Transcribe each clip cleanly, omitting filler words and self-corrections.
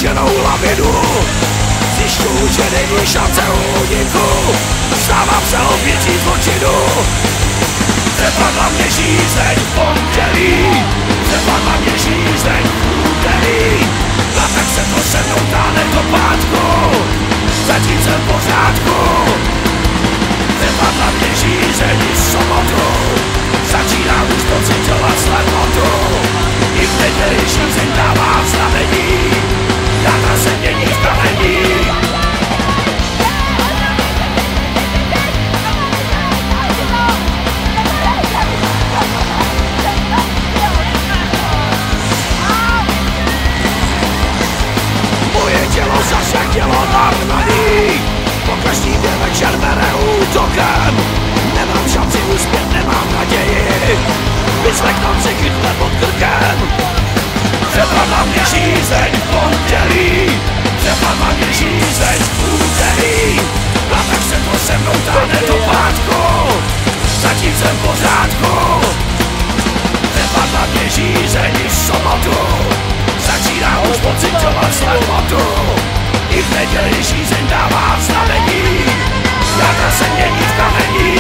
utečenou lavinu. Zjišťuju, že není šance úniku, stávám se obětí zločinu. Přepadla mě žízeň v pondělí, přepadla mě žízeň v úterý, a tak se to se mnou táhne do pátku, zatím jsem v pořádku. Přepadla mě žízeň v sobotu, začínám už pocitovat slepotu. I v neděli žízeň dává znamení, jádra se mění v kamení. Moje tělo zase tělo narvaný, po každý den večer bere útokem. Nemám šanci uspět, nemám naději, vyslechnout si kytle pod krkem. Přepadla mě žízeň v pondělí, přepadla mě žízeň v úterý, a tak se to se mnou táhne do pátku, zatím jsem v pořádku. Přepadla mě žízeň v sobotu, začínám už pocitovat slepotu. I v neděli žízeň dává znamení, jádra se mění v kamení.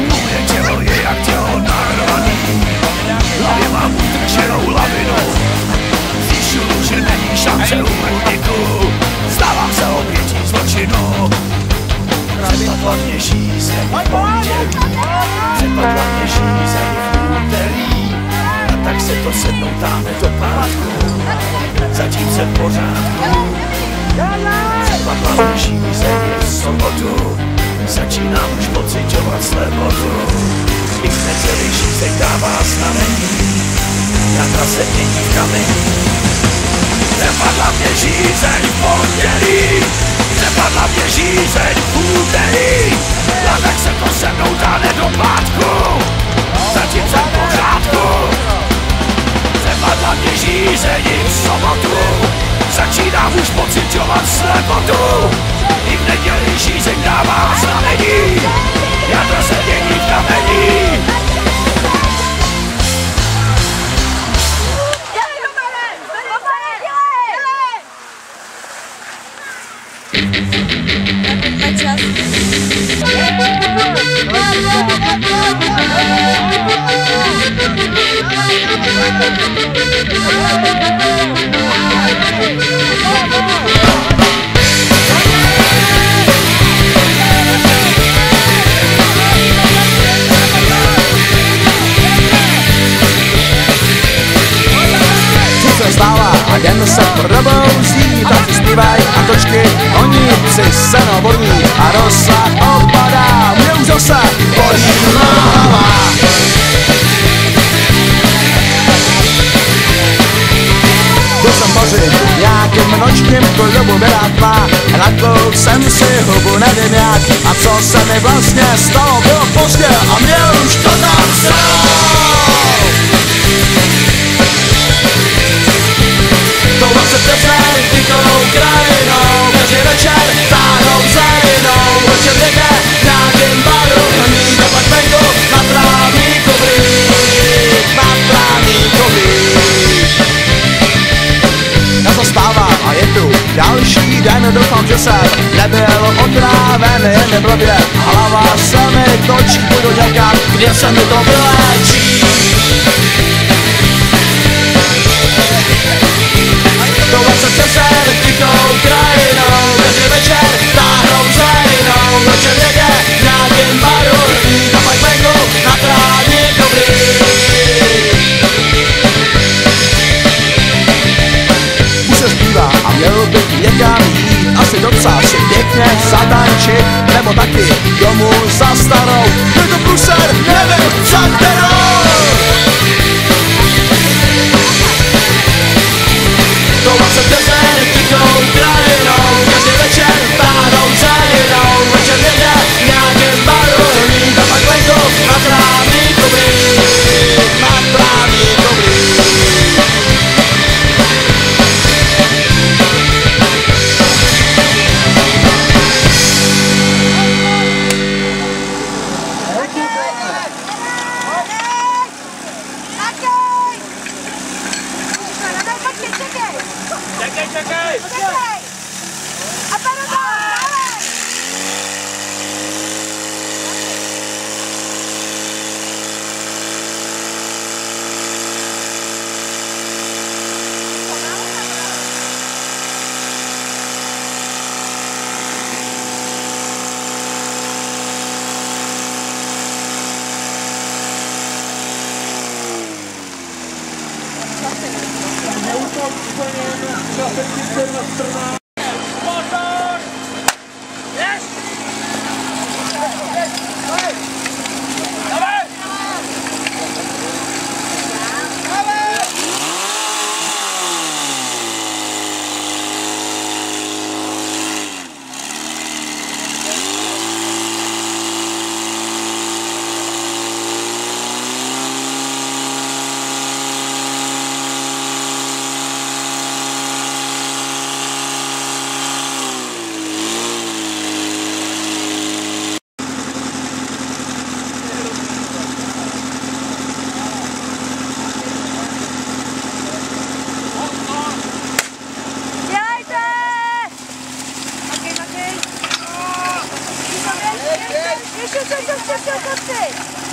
Moje tělo je jak tělo narvaný, v hlavě mám utečenou lavinu. Zjišťuju, že není šance úniku, stávám se obětí zločinu. Přepadla mě žízeň v pondělí, přepadla mě žízeň v úterý, a tak se to se mnou táhne do pátku, zatím jsem v pořádku. Přepadla mě žízeň v sobotu, začínám už pocitovat slepotu. I v neděli žízeň dává znamení, jádra se mění v kamení. Přepadla mě žízeň v pondělí, přepadla mě žízeň v úterý, a tak se to se mnou táhne do pátku, zatím jsem v pořádku. Přepadla mě žízeň v sobotu, začínám už pocitovat slepotu. I v neděli žízeň dává znamení, jádra se mění v kamení. Vstává a jen se probouzí, tak si zpívaj a točky honí, si seno voní a rosa opadá, mě už zase bolí hlava. Byl jsem pařit nějakým nočním klubu, byla tma, naklouk jsem si hubu, nevím jak, a co se mi vlastně stalo, bylo pozdě a mě už to tam stalo. Touhle se přesnej tichou krajinou, každý večer táhnou zelinou, večer někde v nějakým baru, místo pak venku na trávníku blík, na trávníku blík. Já zastávám a je tu další den, doufám, že jsem nebyl otráven, jen neblbě, hlava se mi točí, budu čekat, kde se mi to vylečí. Touhle se přesen tichou krajinou, každý večer táhnou zelinou, večer někde v nějakým baru, a pak venku na trávníku blík. Už se zpívá a měl bych někam jít, asi do psa si pěkně zatančit, nebo taky domů za starou, je to pruser, nevím za kterou. Touhle se přesen tichou krajinou, každý večer táhnou zelinou, večer někde v nějakým baru, a pak venku na trávníku blík, na trávníku blík. A panu dále! Ještě.